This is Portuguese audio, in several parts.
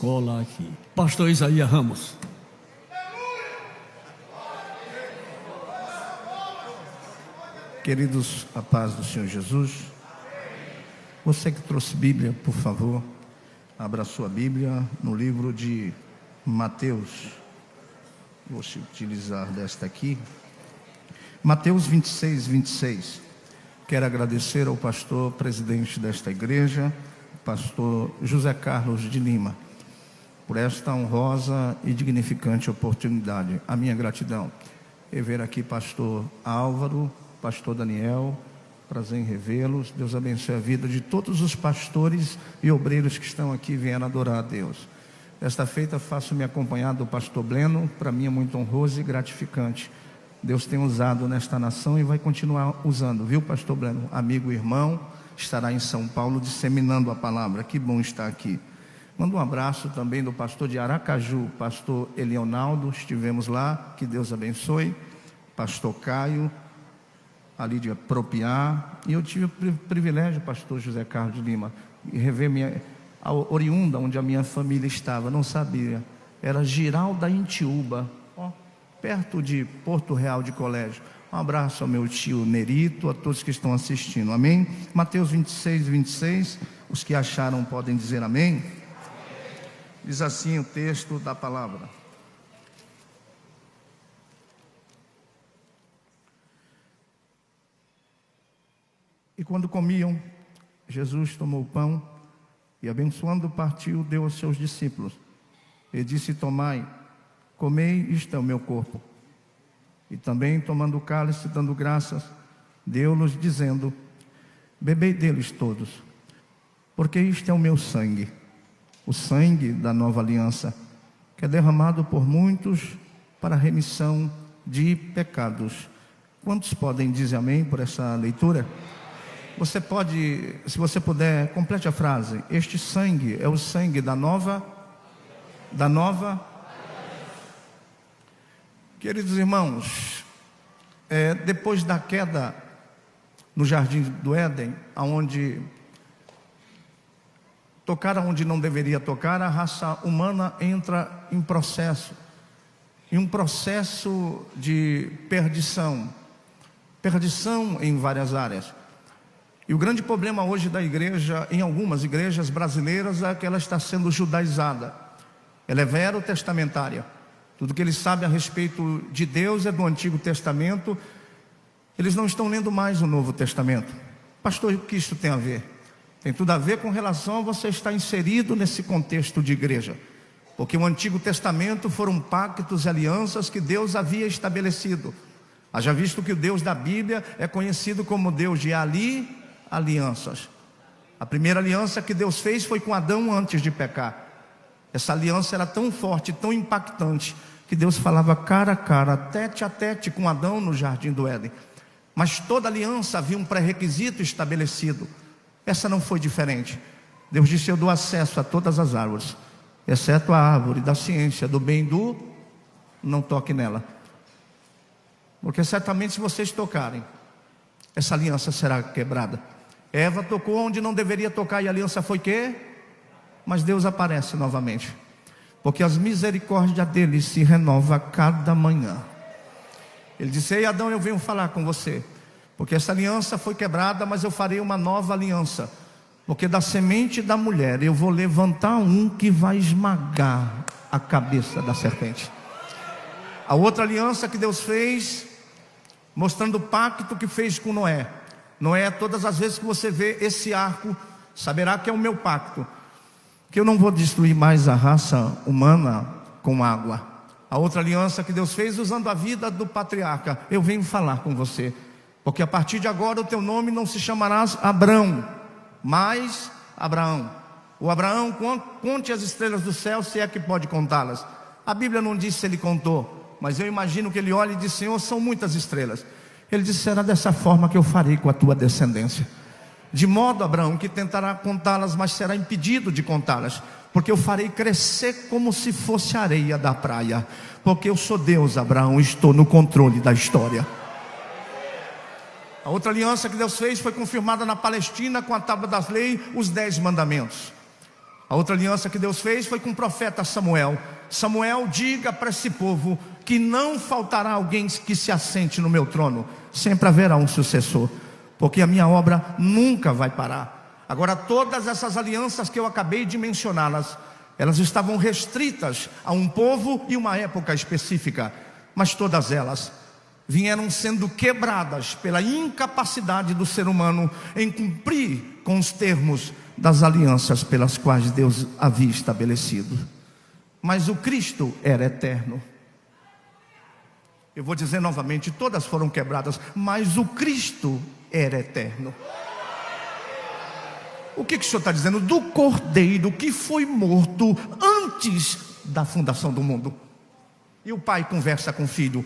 escola aqui. Pastor Isaías Ramos. Queridos, a paz do Senhor Jesus. Você que trouxe Bíblia, por favor, abra sua Bíblia no livro de Mateus. Vou utilizar desta aqui. Mateus 26, 26. Quero agradecer ao pastor presidente desta igreja, pastor José Carlos de Lima, por esta honrosa e dignificante oportunidade. A minha gratidão. Rever aqui pastor Álvaro, pastor Daniel, prazer em revê-los. Deus abençoe a vida de todos os pastores e obreiros que estão aqui vendo adorar a Deus. Esta feita faço-me acompanhado do pastor Bleno, para mim é muito honroso e gratificante. Deus tem usado nesta nação e vai continuar usando, viu, pastor Bleno? Amigo e irmão, estará em São Paulo disseminando a palavra. Que bom estar aqui. Manda um abraço também do pastor de Aracaju, pastor Elionaldo, estivemos lá, que Deus abençoe. Pastor Caio, ali de Apropriar. E eu tive o privilégio, pastor José Carlos de Lima, de rever a oriunda onde a minha família estava. Não sabia, era Giral da Intiúba, perto de Porto Real de Colégio. Um abraço ao meu tio Nerito, a todos que estão assistindo, amém? Mateus 26, 26, os que acharam podem dizer amém? Diz assim o texto da palavra: E quando comiam, Jesus tomou o pão e, abençoando, partiu, deu aos seus discípulos e disse: Tomai, comei, isto é o meu corpo. E também, tomando o cálice, dando graças, deu-lhes, dizendo: Bebei deles todos, porque isto é o meu sangue, o sangue da nova aliança, que é derramado por muitos para a remissão de pecados. Quantos podem dizer amém por essa leitura? Você pode, se você puder, complete a frase: este sangue é o sangue da nova. Queridos irmãos, depois da queda no jardim do Éden, onde tocar onde não deveria tocar, a raça humana entra em um processo de perdição em várias áreas. E o grande problema hoje da igreja, em algumas igrejas brasileiras, é que ela está sendo judaizada. Ela é verotestamentária. Tudo que eles sabem a respeito de Deus é do Antigo Testamento. Eles não estão lendo mais o Novo Testamento. Pastor, o que isso tem a ver? Tem tudo a ver com relação a você estar inserido nesse contexto de igreja. Porque o Antigo Testamento foram pactos e alianças que Deus havia estabelecido. Haja visto que o Deus da Bíblia é conhecido como Deus de alianças. A primeira aliança que Deus fez foi com Adão antes de pecar. Essa aliança era tão forte, tão impactante, que Deus falava cara a cara, tete a tete com Adão no jardim do Éden. Mas toda aliança havia um pré-requisito estabelecido. Essa não foi diferente. Deus disse: eu dou acesso a todas as árvores, exceto a árvore da ciência, do bem e do não toque nela. Porque certamente se vocês tocarem, essa aliança será quebrada. Eva tocou onde não deveria tocar e a aliança foi quê? Mas Deus aparece novamente, porque as misericórdias dele se renovam a cada manhã. Ele disse: ei Adão, eu venho falar com você, porque essa aliança foi quebrada, mas eu farei uma nova aliança, porque da semente da mulher eu vou levantar um que vai esmagar a cabeça da serpente. A outra aliança que Deus fez, mostrando o pacto que fez com Noé. Noé, todas as vezes que você vê esse arco, saberá que é o meu pacto, que eu não vou destruir mais a raça humana com água. A outra aliança que Deus fez, usando a vida do patriarca: eu venho falar com você, porque a partir de agora o teu nome não se chamará Abrão, mas Abraão. O Abraão, conte as estrelas do céu, se é que pode contá-las. A Bíblia não diz se ele contou, mas eu imagino que ele olha e diz: Senhor, são muitas estrelas. Ele disse: será dessa forma que eu farei com a tua descendência. De modo, Abraão, que tentará contá-las, mas será impedido de contá-las, porque eu farei crescer como se fosse areia da praia. Porque eu sou Deus, Abraão, estou no controle da história. A outra aliança que Deus fez foi confirmada na Palestina com a tábua das leis, os 10 mandamentos. A outra aliança que Deus fez foi com o profeta Samuel. Samuel, diga para esse povo que não faltará alguém que se assente no meu trono. Sempre haverá um sucessor, porque a minha obra nunca vai parar. Agora, todas essas alianças que eu acabei de mencioná-las, elas estavam restritas a um povo e uma época específica. Mas todas elas vieram sendo quebradas pela incapacidade do ser humano em cumprir com os termos das alianças pelas quais Deus havia estabelecido. Mas o Cristo era eterno. Eu vou dizer novamente, todas foram quebradas, mas o Cristo era eterno. O que o Senhor está dizendo? Do Cordeiro que foi morto antes da fundação do mundo. E o pai conversa com o filho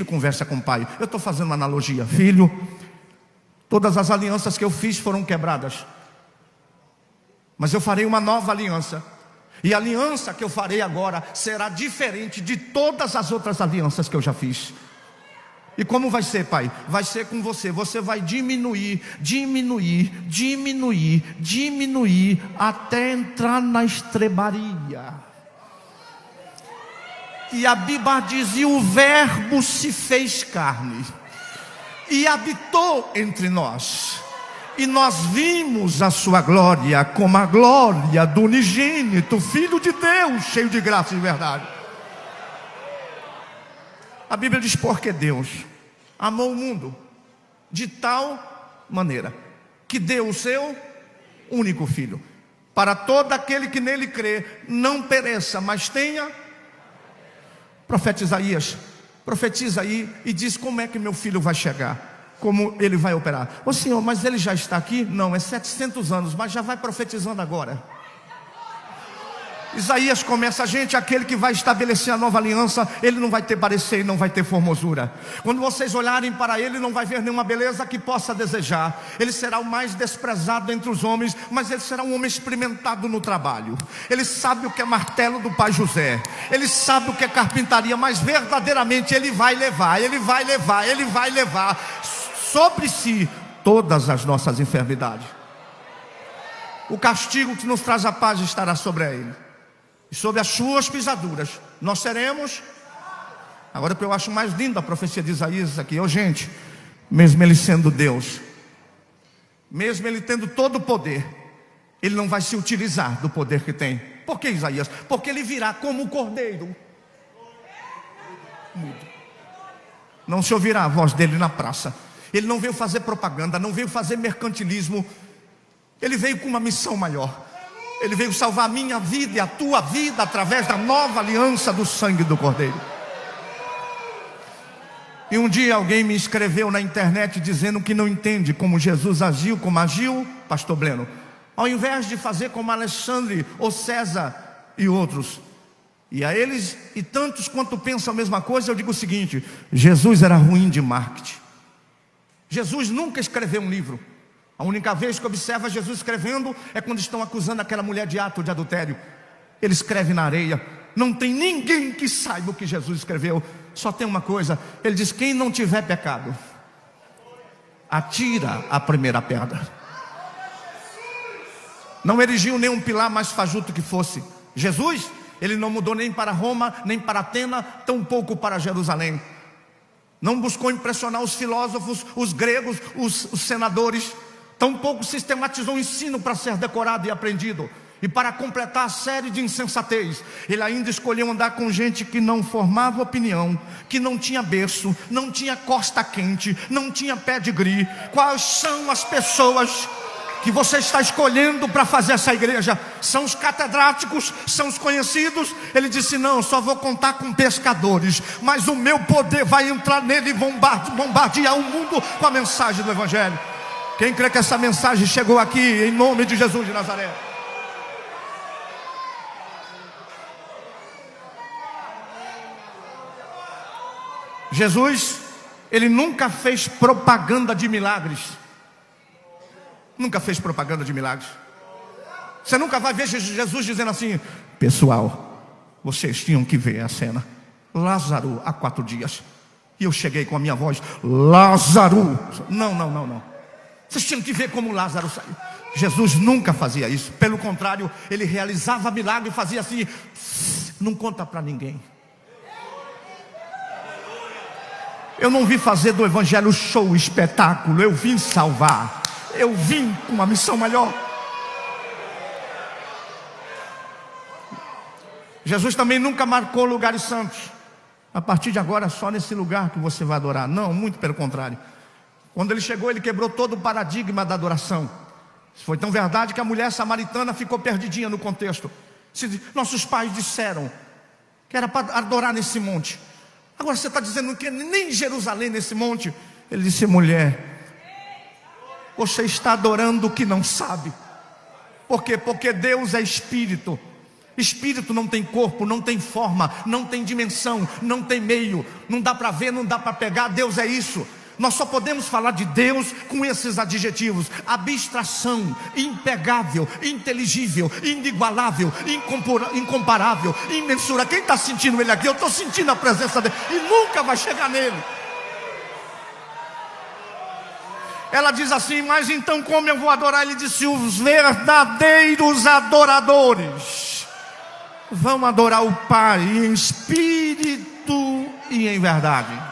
conversa com o pai. Eu estou fazendo uma analogia. Filho, todas as alianças que eu fiz foram quebradas, mas eu farei uma nova aliança. E a aliança que eu farei agora será diferente de todas as outras alianças que eu já fiz. E como vai ser, pai? Vai ser com você. Você vai diminuir, até entrar na estrebaria. E a Bíblia diz: e o verbo se fez carne e habitou entre nós, e nós vimos a sua glória, como a glória do unigênito Filho de Deus, cheio de graça e verdade. A Bíblia diz: porque Deus amou o mundo de tal maneira que deu o seu único Filho, para todo aquele que nele crê não pereça, mas tenha. Profeta Isaías profetiza aí e diz: como é que meu filho vai chegar? Como ele vai operar? Ô Senhor, mas ele já está aqui? Não, é 700 anos, mas já vai profetizando agora. Isaías começa: gente, aquele que vai estabelecer a nova aliança, ele não vai ter parecer e não vai ter formosura. Quando vocês olharem para ele, não vai ver nenhuma beleza que possa desejar. Ele será o mais desprezado entre os homens, mas ele será um homem experimentado no trabalho. Ele sabe o que é martelo do pai José, ele sabe o que é carpintaria, mas verdadeiramente ele vai levar sobre si todas as nossas enfermidades. O castigo que nos traz a paz estará sobre ele, e sobre as suas pisaduras nós seremos. Agora, o que eu acho mais lindo da profecia de Isaías aqui: gente, mesmo ele sendo Deus, mesmo ele tendo todo o poder, ele não vai se utilizar do poder que tem. Por que, Isaías? Porque ele virá como um cordeiro mudo. Não se ouvirá a voz dele na praça. Ele não veio fazer propaganda, não veio fazer mercantilismo. Ele veio com uma missão maior. Ele veio salvar a minha vida e a tua vida através da nova aliança do sangue do Cordeiro. E um dia alguém me escreveu na internet dizendo que não entende como Jesus agiu, como agiu pastor Bleno. Ao invés de fazer como Alexandre ou César e outros. E a eles e tantos quanto pensam a mesma coisa, eu digo o seguinte: Jesus era ruim de marketing. Jesus nunca escreveu um livro. A única vez que observa Jesus escrevendo é quando estão acusando aquela mulher de ato de adultério. Ele escreve na areia. Não tem ninguém que saiba o que Jesus escreveu. Só tem uma coisa: ele diz: quem não tiver pecado, atira a primeira pedra. Não erigiu nenhum pilar mais fajuto que fosse. Jesus, ele não mudou nem para Roma, nem para Atenas, tampouco para Jerusalém. Não buscou impressionar os filósofos, os gregos, os senadores. Tampouco sistematizou o ensino para ser decorado e aprendido. E para completar a série de insensatez, ele ainda escolheu andar com gente que não formava opinião, que não tinha berço, não tinha costa quente, não tinha pedigree. Quais são as pessoas que você está escolhendo para fazer essa igreja? São os catedráticos? São os conhecidos? Ele disse: não, só vou contar com pescadores, mas o meu poder vai entrar nele e bombardear o mundo com a mensagem do Evangelho. Quem crê que essa mensagem chegou aqui em nome de Jesus de Nazaré? Jesus, ele nunca fez propaganda de milagres. Nunca fez propaganda de milagres. Você nunca vai ver Jesus dizendo assim: pessoal, vocês tinham que ver a cena. Lázaro há 4 dias, e eu cheguei com a minha voz: Lázaro. Não. Vocês tinham que ver como Lázaro saiu. Jesus nunca fazia isso. Pelo contrário, ele realizava milagre e fazia assim: não conta para ninguém. Eu não vim fazer do evangelho show, espetáculo. Eu vim salvar. Eu vim com uma missão maior. Jesus também nunca marcou lugares santos. A partir de agora, só nesse lugar que você vai adorar. Não, muito pelo contrário. Quando ele chegou, ele quebrou todo o paradigma da adoração. Foi tão verdade que a mulher samaritana ficou perdidinha no contexto. Nossos pais disseram que era para adorar nesse monte. Agora você está dizendo que nem em Jerusalém, nesse monte. Ele disse: mulher, você está adorando o que não sabe. Por quê? Porque Deus é espírito. Espírito não tem corpo, não tem forma, não tem dimensão, não tem meio. Não dá para ver, não dá para pegar. Deus é isso. Nós só podemos falar de Deus com esses adjetivos: abstração, impegável, inteligível, inigualável, incomparável, imensura. Quem está sentindo ele aqui? Eu estou sentindo a presença dele e nunca vai chegar nele. Ela diz assim: mas então como eu vou adorar? Ele disse: os verdadeiros adoradores vão adorar o Pai em espírito e em verdade.